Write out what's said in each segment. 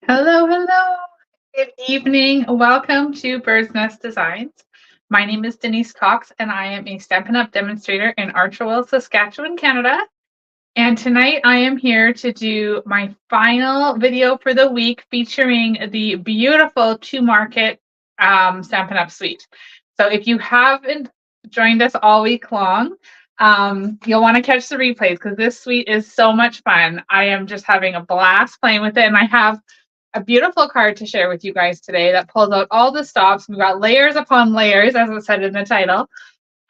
Hello, hello. Good evening. Welcome to Bird's Nest Designs. My name is Denise Cox, and I am a Stampin' Up! Demonstrator in Archewell, Saskatchewan, Canada. And tonight I am here to do my final video for the week featuring the beautiful To Market Stampin' Up! Suite. So if you haven't joined us all week long, you'll want to catch the replays because this suite is so much fun. I am just having a blast playing with it, and I have a beautiful card to share with you guys today that pulls out all the stops. We've got layers upon layers, as it said in the title.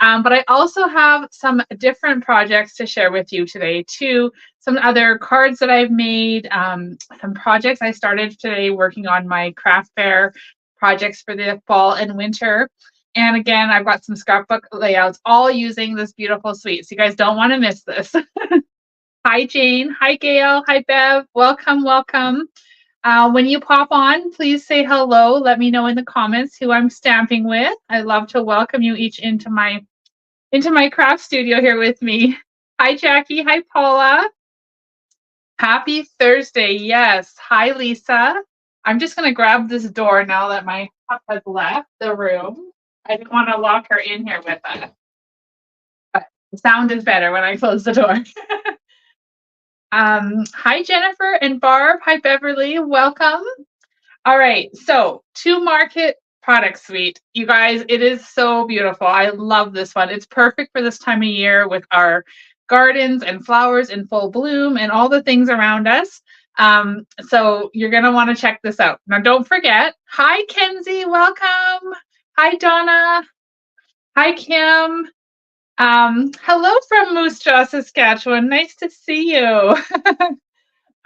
But I also have some different projects to share with you today too. Some other cards that I've made, some projects I started today working on my craft fair projects for the fall and winter. And again, I've got some scrapbook layouts all using this beautiful suite. So you guys don't want to miss this. Hi, Jane. Hi, Gail. Hi, Bev. Welcome, welcome. When you pop on, please say hello. Let me know in the comments who I'm stamping with. I love to welcome you each into my craft studio here with me. Hi, Jackie. Hi, Paula. Happy Thursday. Yes. Hi, Lisa. I'm just going to grab this door now that my pup has left the room. I didn't want to lock her in here with us. But the sound is better when I close the door. Hi, Jennifer and Barb. Hi, Beverly. Welcome. All right. So, To Market product suite. You guys, it is so beautiful. I love this one. It's perfect for this time of year with our gardens and flowers in full bloom and all the things around us. So you're going to want to check this out. Now, don't forget. Hi, Kenzie. Welcome. Hi, Donna. Hi, Kim. Hello from Moose Jaw, Saskatchewan. Nice to see you.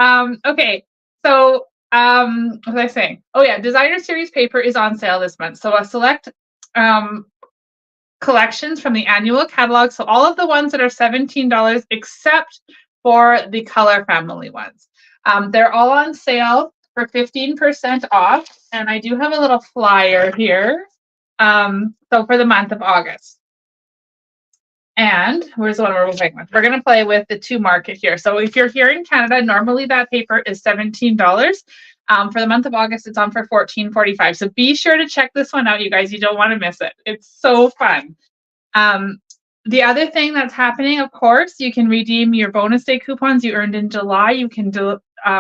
Okay, so what was I saying? Oh yeah, Designer Series paper is on sale this month. So a select collections from the annual catalog. So all of the ones that are $17 except for the color family ones. They're all on sale for 15% off. And I do have a little flyer here. So for the month of August. And where's the one we're playing with? We're going to play with the To Market here. So if you're here in Canada, normally that paper is $17. For the month of August, it's on for $14.45. So be sure to check this one out, you guys. You don't want to miss it. It's so fun. The other thing that's happening, of course, you can redeem your bonus day coupons you earned in July. You can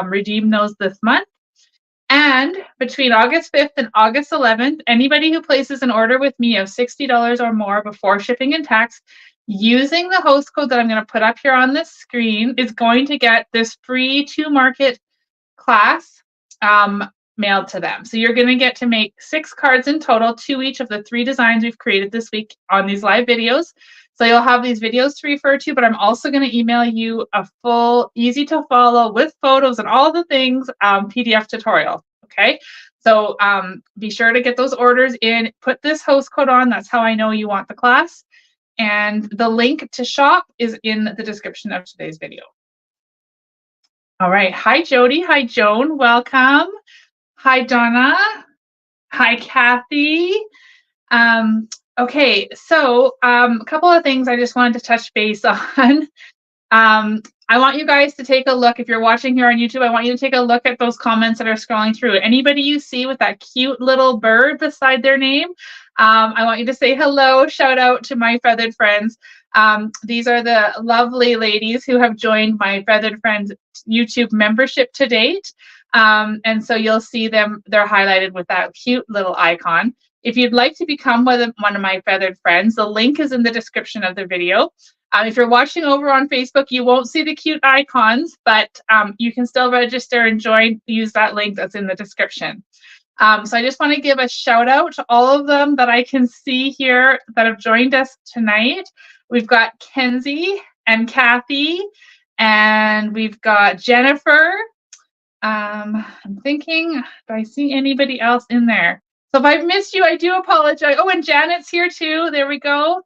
redeem those this month. And between August 5th and August 11th, anybody who places an order with me of $60 or more before shipping and tax, using the host code that I'm going to put up here on this screen, is going to get this free To Market class mailed to them. So you're going to get to make 6 cards in total, 2 each of the 3 designs we've created this week on these live videos. So you'll have these videos to refer to, but I'm also going to email you a full, easy to follow with photos and all the things PDF tutorial. Okay. So be sure to get those orders in, put this host code on. That's how I know you want the class. And the link to shop is in the description of today's video. All right. Hi, Jody. Hi, Joan. Welcome. Hi, Donna. Hi, Kathy. Okay, so a couple of things I just wanted to touch base on. I want you guys to take a look. If you're watching here on YouTube, I want you to take a look at those comments that are scrolling through. Anybody you see with that cute little bird beside their name, I want you to say hello. Shout out to my feathered friends. These are the lovely ladies who have joined my Feathered Friends YouTube membership to date. And so you'll see them, they're highlighted with that cute little icon. If you'd like to become one of my feathered friends, the link is in the description of the video. If you're watching over on Facebook, you won't see the cute icons, but you can still register and join, use that link that's in the description. So I just want to give a shout out to all of them that I can see here that have joined us tonight. We've got Kenzie and Kathy, and we've got Jennifer. I'm thinking, do I see anybody else in there? So if I've missed you, I do apologize. Oh, and Janet's here too. There we go.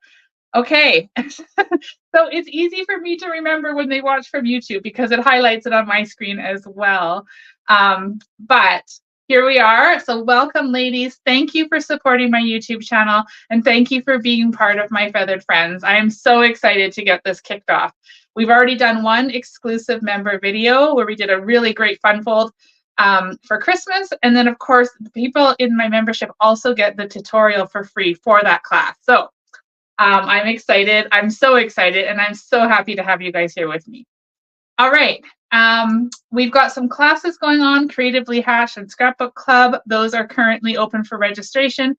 Okay. So it's easy for me to remember when they watch from YouTube because it highlights it on my screen as well. But here we are. So welcome, ladies. Thank you for supporting my YouTube channel, and thank you for being part of my Feathered Friends. I am so excited to get this kicked off. We've already done one exclusive member video where we did a really great fun fold for Christmas. And then, of course, the people in my membership also get the tutorial for free for that class. So I'm excited. I'm so excited. And I'm so happy to have you guys here with me. All right. We've got some classes going on, Creatively Hatched and Scrapbook Club. Those are currently open for registration.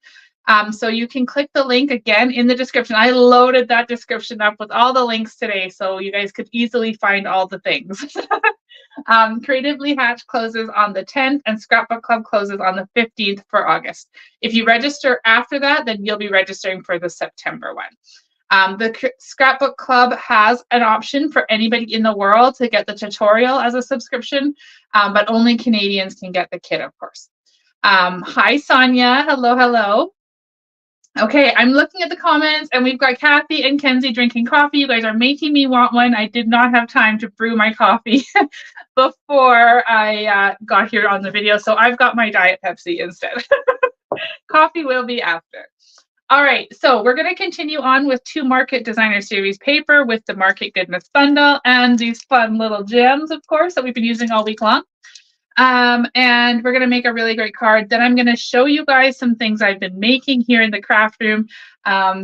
So you can click the link again in the description. I loaded that description up with all the links today, so you guys could easily find all the things. Creatively Hatched closes on the 10th and Scrapbook Club closes on the 15th for August. If you register after that, then you'll be registering for the September one. The Scrapbook Club has an option for anybody in the world to get the tutorial as a subscription, but only Canadians can get the kit, of course. Hi, Sonia. Hello, hello. Okay, I'm looking at the comments, and we've got Kathy and Kenzie drinking coffee. You guys are making me want one. I did not have time to brew my coffee before I got here on the video, so I've got my Diet Pepsi instead. Coffee will be after. All right, so we're going to continue on with 2 Market Designer Series paper with the Market Goodness Bundle and these fun little gems, of course, that we've been using all week long. And we're going to make a really great card. Then I'm going to show you guys some things I've been making here in the craft room,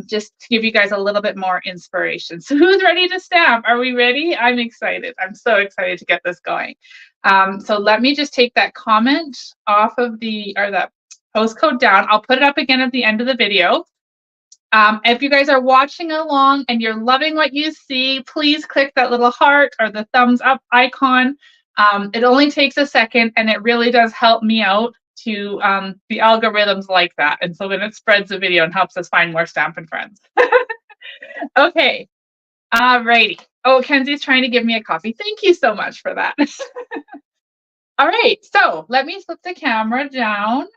just to give you guys a little bit more inspiration. So who's ready to stamp? Are we ready? I'm excited. I'm so excited to get this going. So let me just take that comment off of that postcode down. I'll put it up again at the end of the video. If you guys are watching along and you're loving what you see, please click that little heart or the thumbs up icon. It only takes a second, and it really does help me out to the algorithms like that. And so then it spreads the video and helps us find more Stampin' Friends. Okay. Alrighty. Oh, Kenzie's trying to give me a coffee. Thank you so much for that. All right. So let me flip the camera down.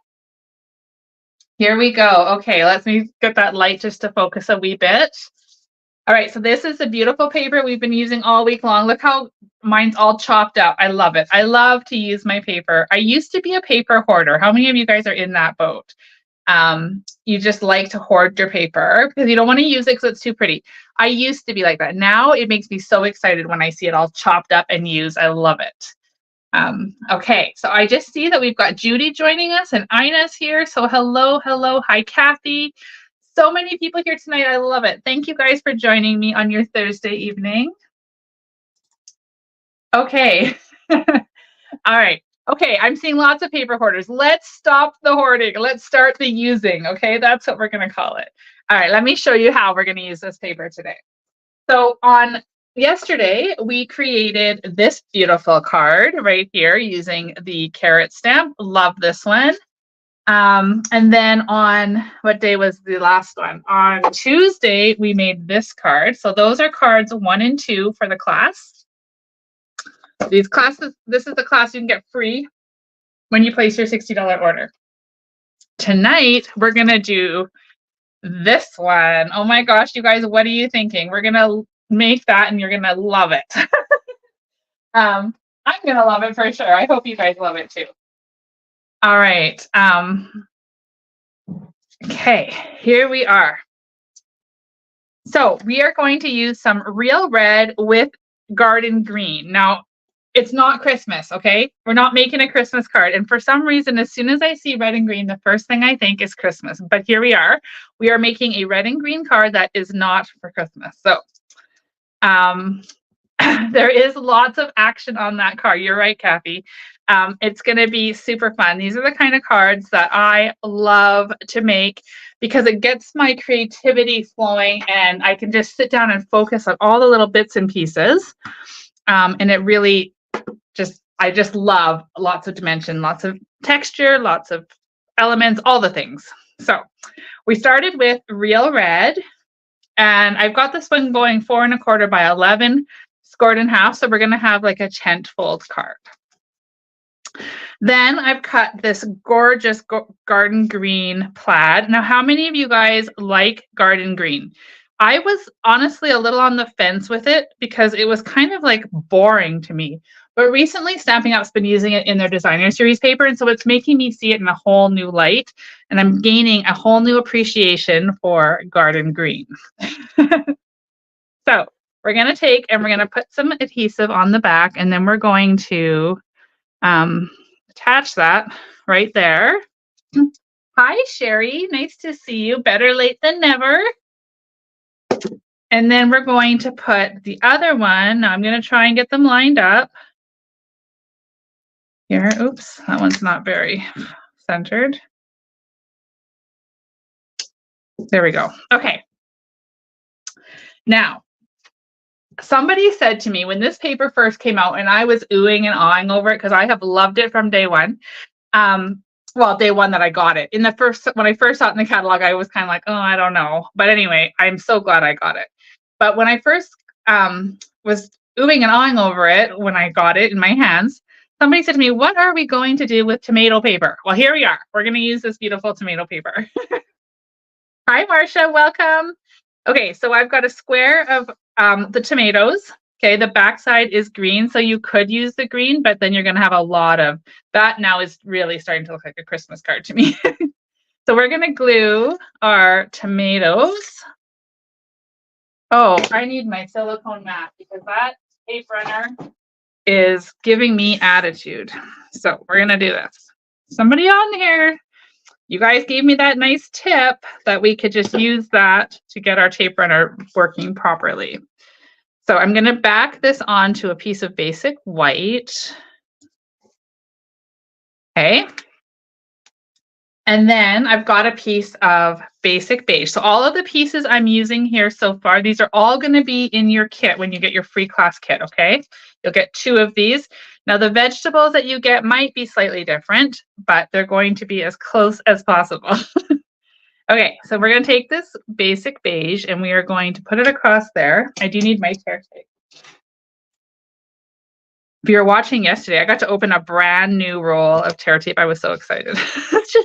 Here we go. Okay, let me get that light just to focus a wee bit. All right, so this is the beautiful paper we've been using all week long. Look how mine's all chopped up. I love it. I love to use my paper. I used to be a paper hoarder. How many of you guys are in that boat? You just like to hoard your paper because you don't want to use it because it's too pretty. I used to be like that. Now it makes me so excited when I see it all chopped up and used. I love it. Okay, so I just see that we've got Judy joining us and Ina's here. So hello, hello. Hi, Kathy. So many people here tonight. I love it. Thank you guys for joining me on your Thursday evening. Okay. All right. Okay, I'm seeing lots of paper hoarders. Let's stop the hoarding. Let's start the using. Okay, that's what we're going to call it. All right, let me show you how we're going to use this paper today. So on yesterday, we created this beautiful card right here using the carrot stamp. Love this one. And then on, what day was the last one? On Tuesday, we made this card. So those are cards 1 and 2 for the class. These classes, this is the class you can get free when you place your $60 order. Tonight, we're going to do this one. Oh my gosh, you guys, what are you thinking? We're going to make that and you're going to love it. I'm going to love it for sure. I hope you guys love it too. All right. Okay, here we are. So we are going to use some Real Red with Garden Green. Now, it's not Christmas, okay? We're not making a Christmas card. And for some reason, as soon as I see red and green, the first thing I think is Christmas. But here we are. We are making a red and green card that is not for Christmas. So there is lots of action on that card. You're right, Kathy. It's going to be super fun. These are the kind of cards that I love to make because it gets my creativity flowing and I can just sit down and focus on all the little bits and pieces. And it really I just love lots of dimension, lots of texture, lots of elements, all the things. So we started with Real Red, and I've got this one going 4 1/4 by 11, scored in half. So we're going to have like a tent fold card. Then I've cut this gorgeous garden green plaid. Now, how many of you guys like garden green? I was honestly a little on the fence with it because it was kind of like boring to me. But recently, Stampin' Up's been using it in their designer series paper, and so it's making me see it in a whole new light, and I'm gaining a whole new appreciation for garden green. So we're going to take and we're going to put some adhesive on the back, and then we're going to attach attach that right there. Hi, Sherry. Nice to see you. Better late than never. And then we're going to put the other one. Now I'm going to try and get them lined up. Here, oops, that one's not very centered. There we go. Okay. Now, somebody said to me when this paper first came out, and I was oohing and awing over it because I have loved it from day one. Well, day one that I got it. When I first saw it in the catalog, I was kind of like, oh, I don't know. But anyway, I'm so glad I got it. But when I first was oohing and awing over it, when I got it in my hands, somebody said to me, what are we going to do with tomato paper? Well, here we are. We're going to use this beautiful tomato paper. Hi, Marcia. Welcome. Okay, so I've got a square of the tomatoes. Okay, the backside is green, so you could use the green, but then you're going to have a lot of that. Now is really starting to look like a Christmas card to me. So we're going to glue our tomatoes. Oh, I need my silicone mat because that tape runner is giving me attitude. So we're going to do this. Somebody on here, you guys gave me that nice tip that we could just use that to get our tape runner working properly. So I'm going to back this onto a piece of basic white. Okay. And then I've got a piece of basic beige. So all of the pieces I'm using here so far, these are all going to be in your kit when you get your free class kit, okay? You'll get 2 of these. Now the vegetables that you get might be slightly different, but they're going to be as close as possible. Okay, so we're going to take this basic beige and we are going to put it across there. I do need my tear tape. If you were watching yesterday, I got to open a brand new roll of tear tape. I was so excited.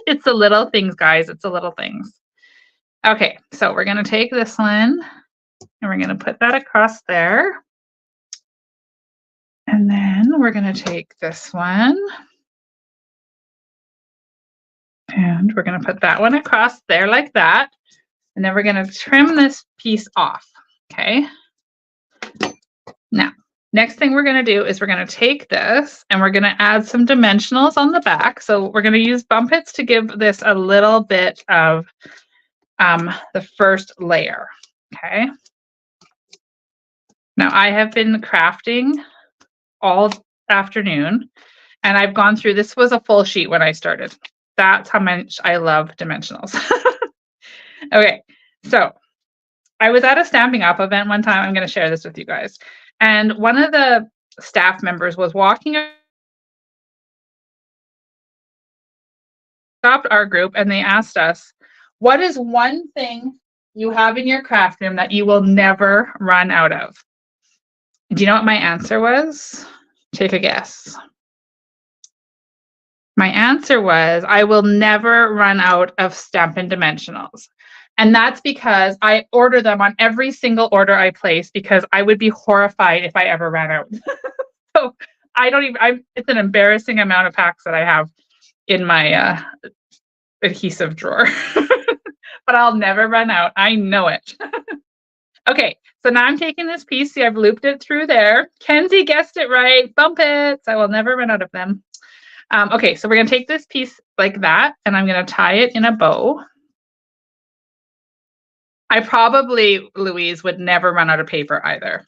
It's the little things, guys. It's the little things. Okay, so we're going to take this one and we're going to put that across there. And then we're going to take this one and we're going to put that one across there like that. And then we're going to trim this piece off. Okay. Now, next thing we're going to do is we're going to take this and we're going to add some dimensionals on the back. So we're going to use bump its to give this a little bit of the first layer. Okay. Now I have been crafting all afternoon and I've gone through, this was a full sheet when I started. That's how much I love dimensionals. Okay, so I was at a Stampin' Up event one time. I'm going to share this with you guys. And one of the staff members was walking, stopped our group, and they asked us, what is one thing you have in your craft room that you will never run out of? Do you know what my answer was? Take a guess. My answer was, I will never run out of Stampin' Dimensionals. And that's because I order them on every single order I place because I would be horrified if I ever ran out. So it's an embarrassing amount of packs that I have in my adhesive drawer. But I'll never run out. I know it. Okay, so now I'm taking this piece. See, I've looped it through there. Kenzie guessed it right. Bump it. I will never run out of them. Okay, so we're going to take this piece like that, and I'm going to tie it in a bow. I probably, Louise, would never run out of paper either.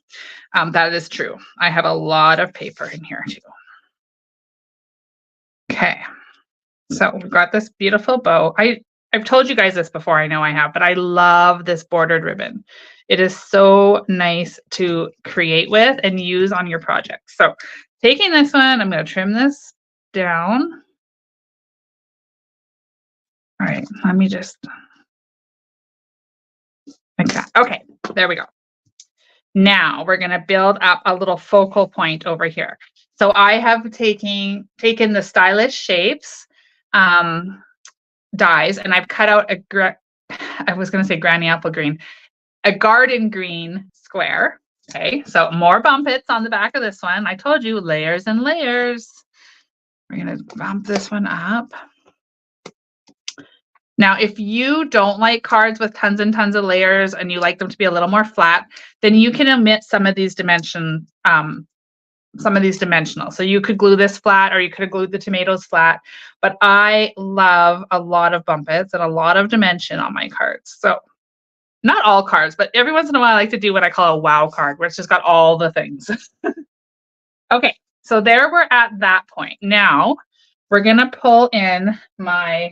That is true. I have a lot of paper in here too. Okay, so we've got this beautiful bow. I've told you guys this before, I know I have, but I love this bordered ribbon. It is so nice to create with and use on your projects. So taking this one, I'm going to trim this down. All right, let me just, like that. Okay, there we go. Now we're going to build up a little focal point over here. So I have taken the Stylish Shapes dies, and I've cut out I was going to say granny apple green, a garden green square. Okay, so more bump its on the back of this one. I told you, layers and layers. We're going to bump this one up. Now, if you don't like cards with tons and tons of layers and you like them to be a little more flat, then you can omit some of these dimension some of these dimensional. So you could glue this flat, or you could have glued the tomatoes flat, but I love a lot of bump its and a lot of dimension on my cards. So not all cards, but every once in a while I like to do what I call a wow card, where it's just got all the things. Okay, so there we're at that point. Now we're gonna pull in my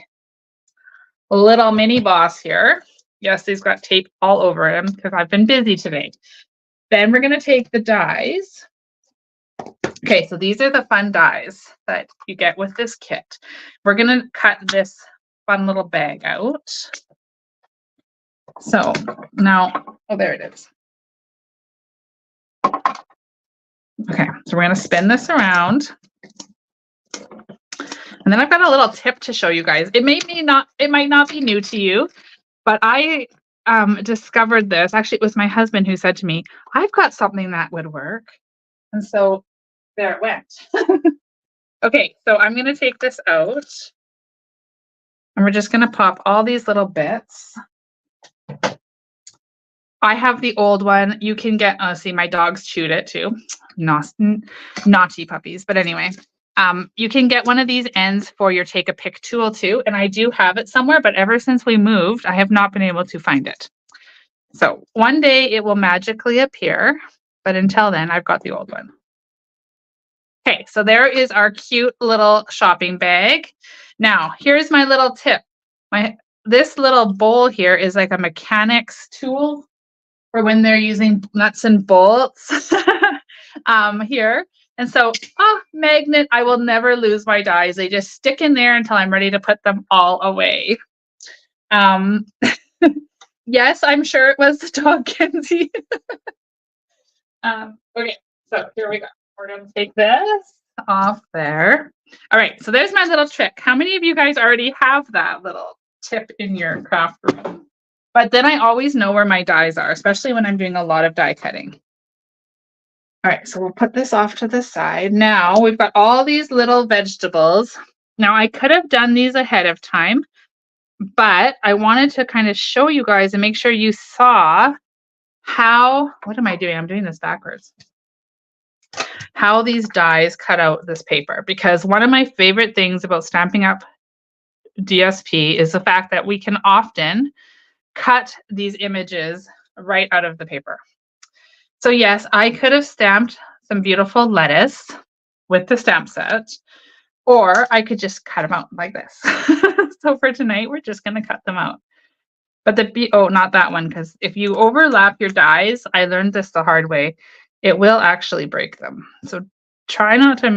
little mini boss here. Yes, he's got tape all over him because I've been busy today. Then we're gonna take the dies. Okay, so these are the fun dies that you get with this kit. We're gonna cut this fun little bag out. So now, oh, there it is. Okay, so we're gonna spin this around. And then I've got a little tip to show you guys. It might not be new to you, but I discovered this. Actually, it was my husband who said to me, I've got something that would work. And so there it went. Okay, so I'm gonna take this out. And we're just gonna pop all these little bits. I have the old one. You can get, see, my dogs chewed it too. Naughty puppies. But anyway, you can get one of these ends for your take a pick tool too. And I do have it somewhere, but ever since we moved, I have not been able to find it. So one day it will magically appear, but until then, I've got the old one. Okay, so there is our cute little shopping bag. Now, here's my little tip. This little bowl here is like a mechanic's tool for when they're using nuts and bolts here. And so, magnet, I will never lose my dies. They just stick in there until I'm ready to put them all away. Yes, I'm sure it was the dog, Kenzie. Okay, so here we go. We're going to take this off there. All right, so there's my little trick. How many of you guys already have that little tip in your craft room? But then I always know where my dies are, especially when I'm doing a lot of die cutting. All right, so we'll put this off to the side. Now we've got all these little vegetables. Now I could have done these ahead of time, but I wanted to kind of show you guys and make sure you saw how, what am I doing? I'm doing this backwards. How these dies cut out this paper, because one of my favorite things about Stampin' Up! DSP is the fact that we can often cut these images right out of the paper. So yes, I could have stamped some beautiful lettuce with the stamp set, or I could just cut them out like this. So for tonight, we're just going to cut them out. But not that one, because if you overlap your dies, I learned this the hard way, it will actually break them. So try not to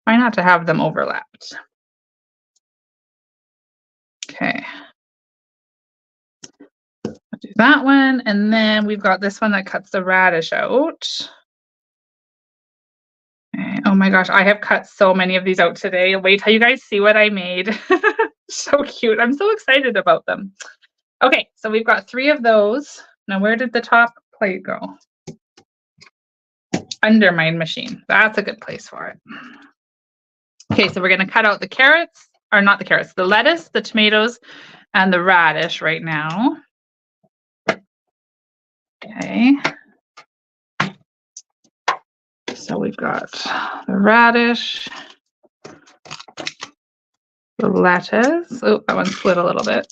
have them overlapped. Okay. I'll do that one, and then we've got this one that cuts the radish out. Okay. Oh my gosh, I have cut so many of these out today. Wait till you guys see what I made. So cute. I'm so excited about them. Okay, so we've got 3 of those. Now, where did the top plate go? Under my machine. That's a good place for it. Okay, so we're going to cut out the carrots, or not the carrots, the lettuce, the tomatoes, and the radish right now. Okay. So we've got the radish, the lettuce. Oh, that one split a little bit.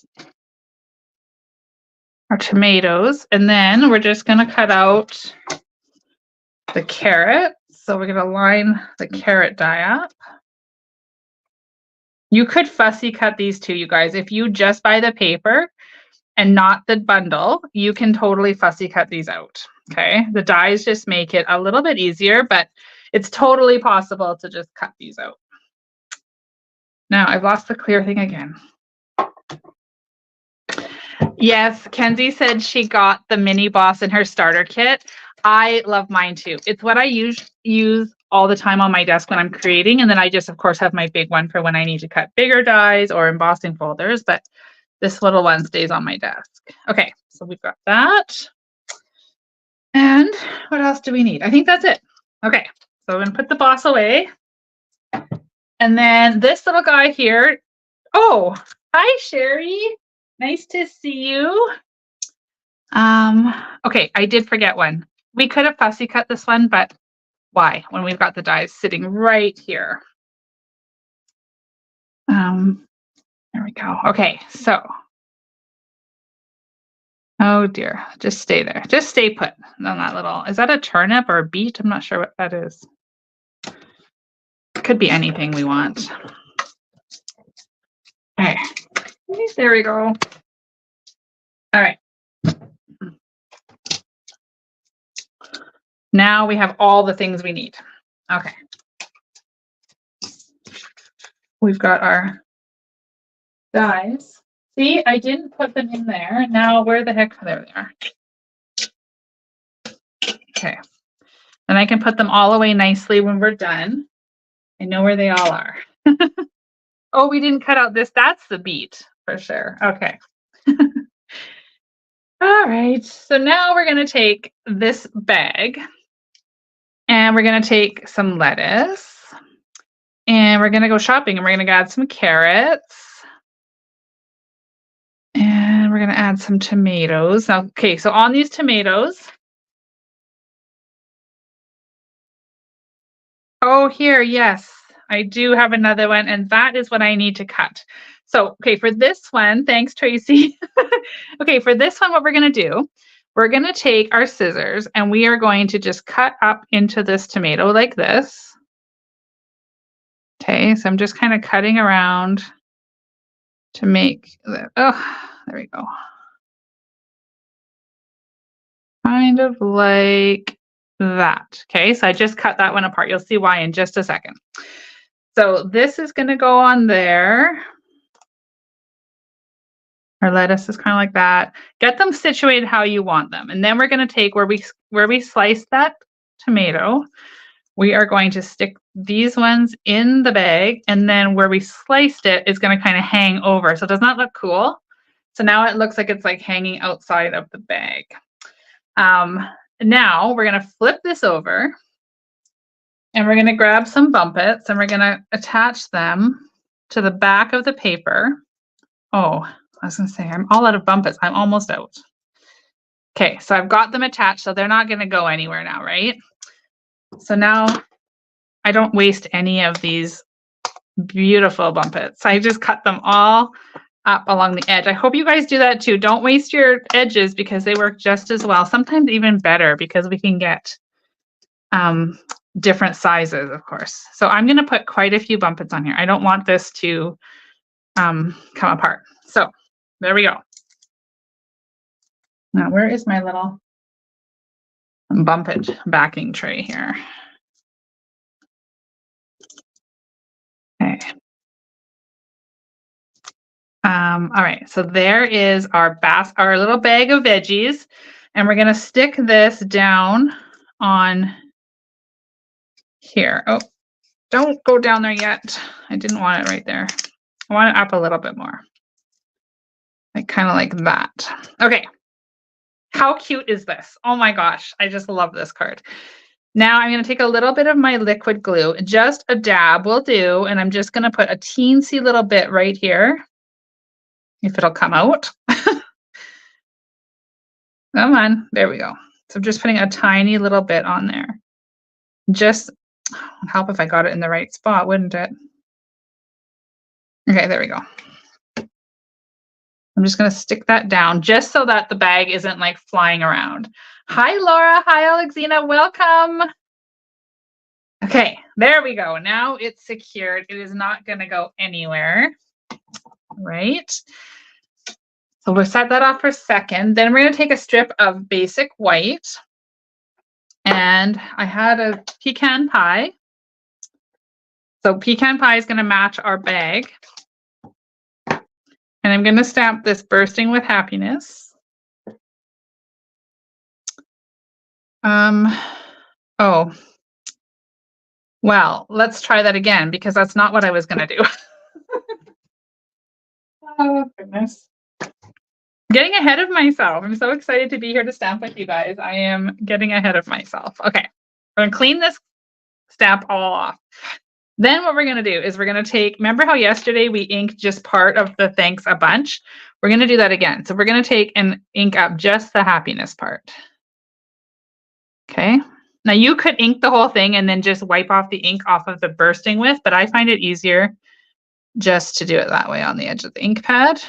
Our tomatoes, and then we're just going to cut out the carrot. So we're going to line the carrot die up. You could fussy cut these too, you guys. If you just buy the paper and not the bundle, you can totally fussy cut these out. Okay, the dies just make it a little bit easier, but it's totally possible to just cut these out. Now I've lost the clear thing again. Yes, Kenzie said she got the mini boss in her starter kit. I love mine too. It's what I use all the time on my desk when I'm creating. And then I just, of course, have my big one for when I need to cut bigger dies or embossing folders. But this little one stays on my desk. Okay, so we've got that. And what else do we need? I think that's it. Okay, so I'm going to put the boss away. And then this little guy here. Oh, hi, Sherry. Nice to see you. Okay, I did forget one. We could have fussy cut this one, but Why? When we've got the dies sitting right here. There we go. Okay, so. Oh dear, just stay there. Just stay put on that little, is that a turnip or a beet? I'm not sure what that is. It could be anything we want. Okay, there we go. All right. Now we have all the things we need. Okay. We've got our dies. See, I didn't put them in there. Now, where the heck? There they are. Okay. And I can put them all away nicely when we're done. I know where they all are. Oh, we didn't cut out this. That's the beet for sure. Okay. All right. So now we're going to take this bag and we're going to take some lettuce and we're going to go shopping and we're going to add some carrots. And we're going to add some tomatoes. Okay, so on these tomatoes. Oh, here, yes, I do have another one, and that is what I need to cut. So, okay, for this one, thanks, Tracy. Okay, for this one, what we're going to do, we're going to take our scissors and we are going to just cut up into this tomato like this. Okay, so I'm just kind of cutting around to make the, oh, there we go. Kind of like that. Okay, so I just cut that one apart. You'll see why in just a second. So this is going to go on there. Our lettuce is kind of like that. Get them situated how you want them. And then we're going to take where we sliced that tomato, we are going to stick these ones in the bag, and then where we sliced it is going to kind of hang over. So it does not look cool. So now it looks like it's like hanging outside of the bag. Now we're going to flip this over and we're going to grab some Bumpits and we're going to attach them to the back of the paper. Oh, I was going to say, I'm all out of Bumpits. I'm almost out. Okay, so I've got them attached, so they're not going to go anywhere now, right? So now I don't waste any of these beautiful Bumpits. I just cut them all up along the edge. I hope you guys do that too. Don't waste your edges because they work just as well, sometimes even better because we can get different sizes, of course. So I'm going to put quite a few Bumpits on here. I don't want this to come apart. So there we go. Now, where is my little Bumpit backing tray here? Okay. All right, so there is our little bag of veggies, and we're going to stick this down on here. Oh, don't go down there yet. I didn't want it right there. I want it up a little bit more. Like kind of like that. Okay. How cute is this? Oh my gosh, I just love this card. Now I'm going to take a little bit of my liquid glue, just a dab will do, and I'm just going to put a teensy little bit right here. If it'll come out. Come on, there we go. So I'm just putting a tiny little bit on there. Just help if I got it in the right spot, wouldn't it? Okay, there we go. I'm just going to stick that down just so that the bag isn't like flying around. Hi, Laura. Hi, Alexina. Welcome. Okay, there we go. Now it's secured. It is not going to go anywhere. Right? So we'll set that off for a second. Then we're going to take a strip of basic white. And I had a pecan pie. So pecan pie is going to match our bag. And I'm going to stamp this bursting with happiness. Oh, well, let's try that again because that's not what I was going to do. Oh, goodness. Getting ahead of myself. I'm so excited to be here to stamp with you guys. I am getting ahead of myself. Okay, we're going to clean this stamp all off. Then what we're going to do is we're going to take, remember how yesterday we inked just part of the thanks a bunch? We're going to do that again. So we're going to take and ink up just the happiness part. Okay. Now you could ink the whole thing and then just wipe off the ink off of the bursting with, but I find it easier just to do it that way on the edge of the ink pad.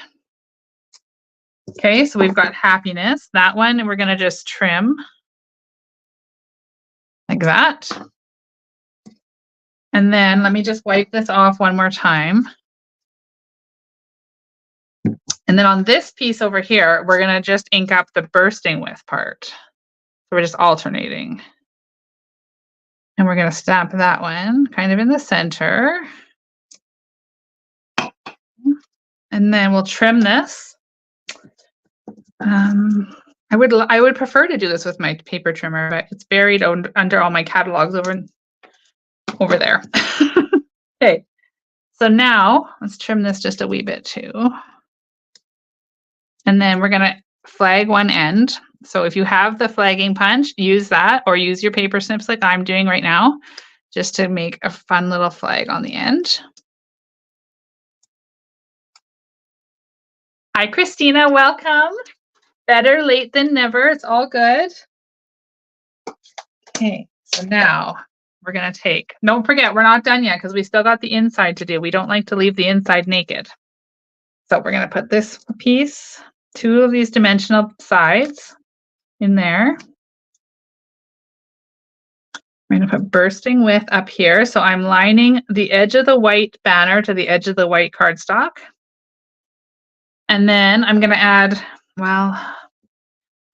Okay, so we've got happiness. That one we're going to just trim like that. And then let me just wipe this off one more time. And then on this piece over here, we're going to just ink up the bursting with part. So we're just alternating. And we're going to stamp that one kind of in the center. And then we'll trim this. I would prefer to do this with my paper trimmer, but it's buried under all my catalogs over there. Okay, so now let's trim this just a wee bit too. And then we're going to flag one end. So if you have the flagging punch, use that, or use your paper snips like I'm doing right now, just to make a fun little flag on the end. Hi, Christina, welcome. Better late than never, it's all good. Okay, so now we're gonna take, don't forget, we're not done yet because we still got the inside to do. We don't like to leave the inside naked. So we're gonna put this piece, 2 of these dimensional sides in there. We're gonna put bursting with up here. So I'm lining the edge of the white banner to the edge of the white cardstock. And then I'm gonna add, well,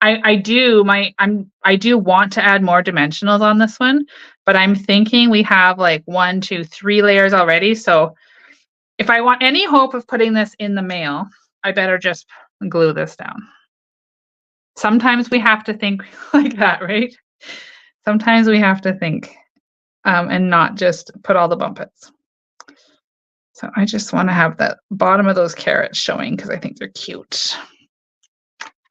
I do want to add more dimensionals on this one, but I'm thinking we have like 1, 2, 3 layers already. So if I want any hope of putting this in the mail, I better just glue this down. Sometimes we have to think like that, right? Sometimes we have to think and not just put all the bumpets. So I just want to have the bottom of those carrots showing because I think they're cute.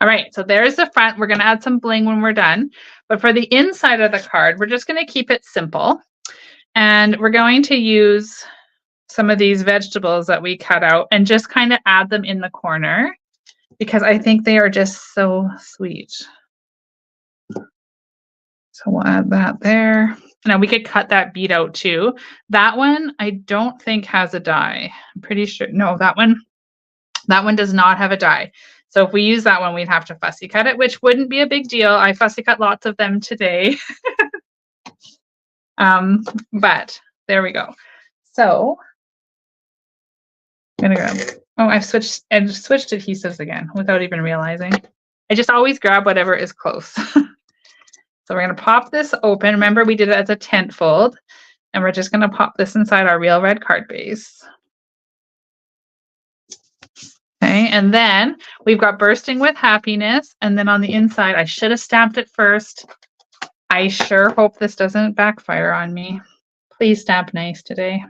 All right, so there's the front. We're going to add some bling when we're done. But for the inside of the card, we're just going to keep it simple. And we're going to use some of these vegetables that we cut out and just kind of add them in the corner because I think they are just so sweet. So we'll add that there. Now we could cut that bead out too. That one I don't think has a die. I'm pretty sure. No, that one does not have a die. So if we use that one, we'd have to fussy cut it, which wouldn't be a big deal. I fussy cut lots of them today. But there we go. So I'm gonna grab, oh, I've switched adhesives again without even realizing. I just always grab whatever is close. So we're going to pop this open. Remember, we did it as a tent fold, and we're just going to pop this inside our real red card base. Okay, and then we've got bursting with happiness, and then on the inside, I should have stamped it first. I sure hope this doesn't backfire on me. Please stamp nice today.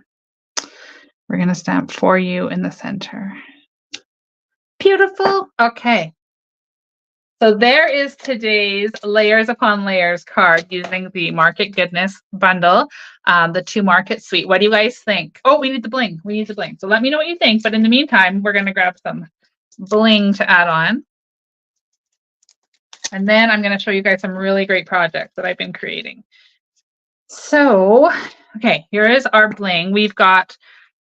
We're going to stamp for you in the center. Beautiful. Okay. So there is today's Layers Upon Layers card using the Market Goodness bundle, the 2 Market Suite. What do you guys think? Oh, we need the bling. We need the bling. So let me know what you think. But in the meantime, we're going to grab some bling to add on. And then I'm going to show you guys some really great projects that I've been creating. So, okay, here is our bling. We've got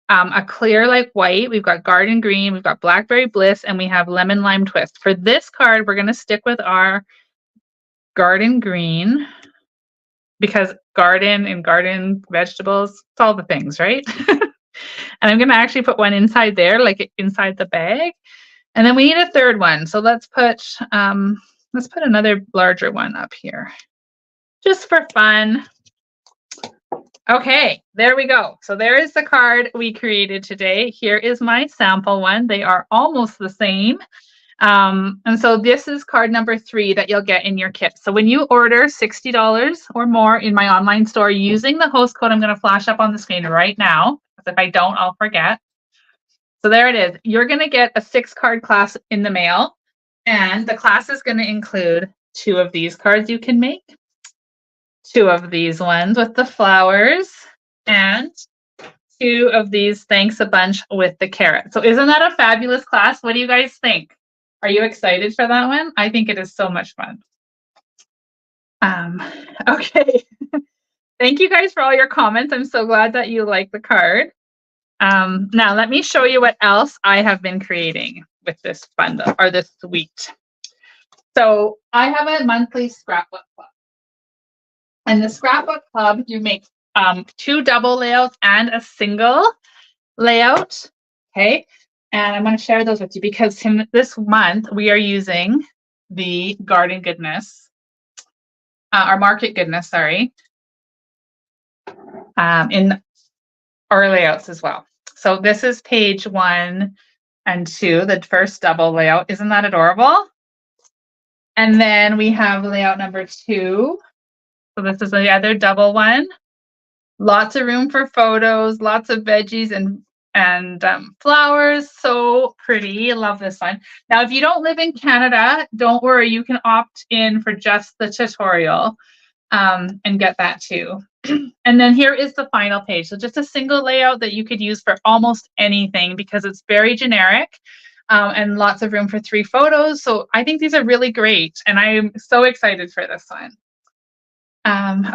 a clear like white, we've got garden green, we've got blackberry bliss, and we have lemon lime twist. For this card, we're going to stick with our garden green because garden and garden vegetables, it's all the things, right? And I'm going to actually put one inside there, like inside the bag. And then we need a third one. So let's put another larger one up here just for fun. Okay, there we go. So there is the card we created today. Here is my sample one. They are almost the same. And so this is card number 3 that you'll get in your kit. So when you order $60 or more in my online store using the host code, I'm going to flash up on the screen right now, because if I don't, I'll forget. So there it is. You're going to get a 6-card class in the mail. And the class is going to include 2 of these cards you can make, 2 of these ones with the flowers, and 2 of these thanks a bunch with the carrot. So isn't that a fabulous class? What do you guys think? Are you excited for that one? I think it is so much fun. Okay. Thank you guys for all your comments. I'm so glad that you like the card. Now let me show you what else I have been creating with this bundle or this suite. So I have a monthly scrapbook club. And the scrapbook club, you make 2 double layouts and a single layout. Okay. And I'm going to share those with you because this month we are using the Garden Goodness, or Market Goodness, sorry, in our layouts as well. So this is page 1 and 2, the first double layout. Isn't that adorable? And then we have layout number 2. So this is the other double one. Lots of room for photos, lots of veggies and flowers. So pretty. I love this one. Now, if you don't live in Canada, don't worry. You can opt in for just the tutorial and get that too. And then here is the final page. So just a single layout that you could use for almost anything because it's very generic and lots of room for 3 photos. So I think these are really great. And I'm so excited for this one.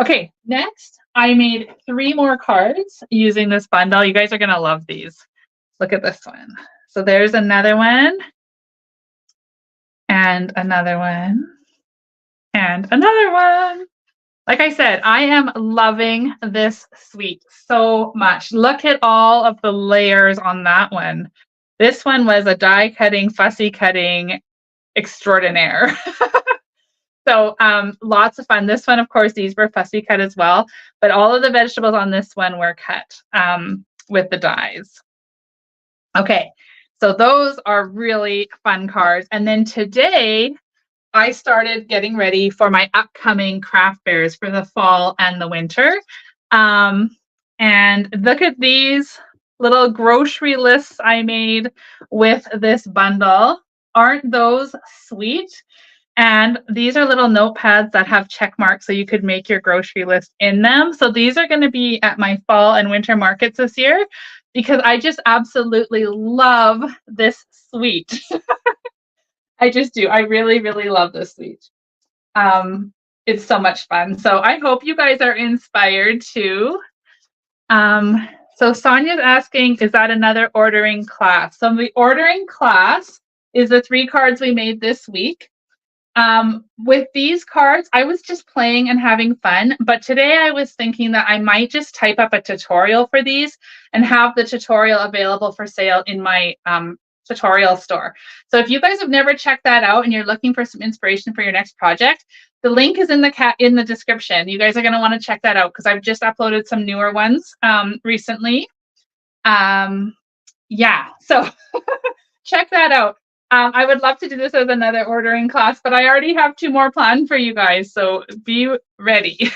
Okay, next, I made 3 more cards using this bundle. You guys are going to love these. Look at this one. So there's another one, and another one, and another one. Like I said, I am loving this suite so much. Look at all of the layers on that one. This one was a die cutting, fussy cutting extraordinaire. So lots of fun. This one, of course, these were fussy cut as well, but all of the vegetables on this one were cut with the dies. Okay, so those are really fun cards. And then today, I started getting ready for my upcoming craft fairs for the fall and the winter. And look at these little grocery lists I made with this bundle. Aren't those sweet? And these are little notepads that have check marks so you could make your grocery list in them. So these are going to be at my fall and winter markets this year because I just absolutely love this suite. I just do. I really, really love this suite. It's so much fun. So I hope you guys are inspired too. So Sonia's asking, is that another ordering class? So the ordering class is the 3 cards we made this week. With these cards, I was just playing and having fun, but today I was thinking that I might just type up a tutorial for these and have the tutorial available for sale in my tutorial store. So if you guys have never checked that out and you're looking for some inspiration for your next project, the link is in the description. You guys are going to want to check that out because I've just uploaded some newer ones recently. Yeah, so check that out. I would love to do this as another ordering class, but I already have 2 more planned for you guys, so be ready.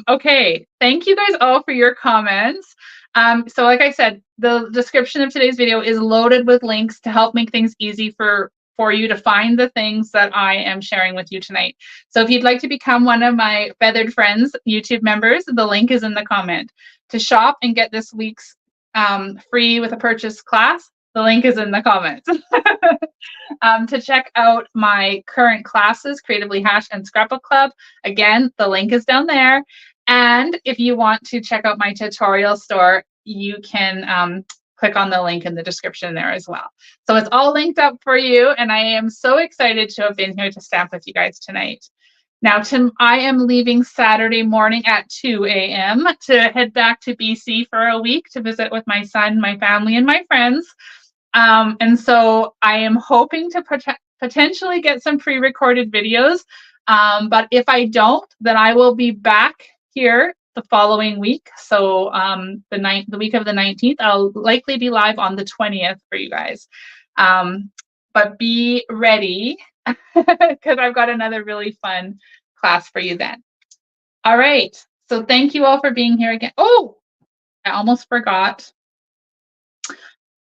Okay, thank you guys all for your comments. So like I said, the description of today's video is loaded with links to help make things easy for you to find the things that I am sharing with you tonight. So if you'd like to become one of my Feathered Friends YouTube members, the link is in the comment. To shop and get this week's free with a purchase class, the link is in the comments. To check out my current classes, Creatively Hashed and Scrapbook Club, again, the link is down there. And if you want to check out my tutorial store, you can click on the link in the description there as well. So it's all linked up for you, and I am so excited to have been here to stamp with you guys tonight. Now, I am leaving Saturday morning at 2 a.m. to head back to BC for a week to visit with my son, my family, and my friends. And so I am hoping to potentially get some pre-recorded videos. But if I don't, then I will be back here the following week. So the week of the 19th, I'll likely be live on the 20th for you guys. But be ready because I've got another really fun class for you then. All right. So thank you all for being here again. Oh, I almost forgot.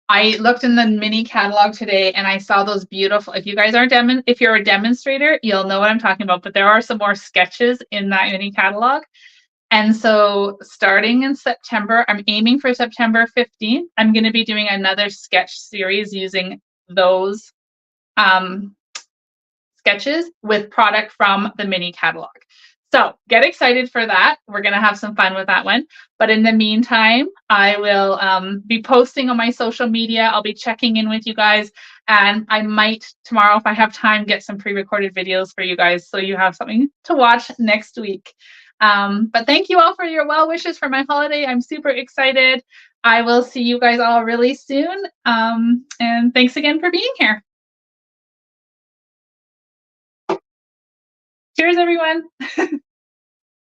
I looked in the mini catalog today and I saw those beautiful, if you guys aren't if you're a demonstrator, you'll know what I'm talking about, but there are some more sketches in that mini catalog. And so starting in September, I'm aiming for September 15th. I'm going to be doing another sketch series using those sketches with product from the mini catalog. So get excited for that. We're going to have some fun with that one. But in the meantime, I will be posting on my social media. I'll be checking in with you guys. And I might tomorrow, if I have time, get some pre-recorded videos for you guys so you have something to watch next week. But thank you all for your well wishes for my holiday. I'm super excited. I will see you guys all really soon. And thanks again for being here. Cheers, everyone.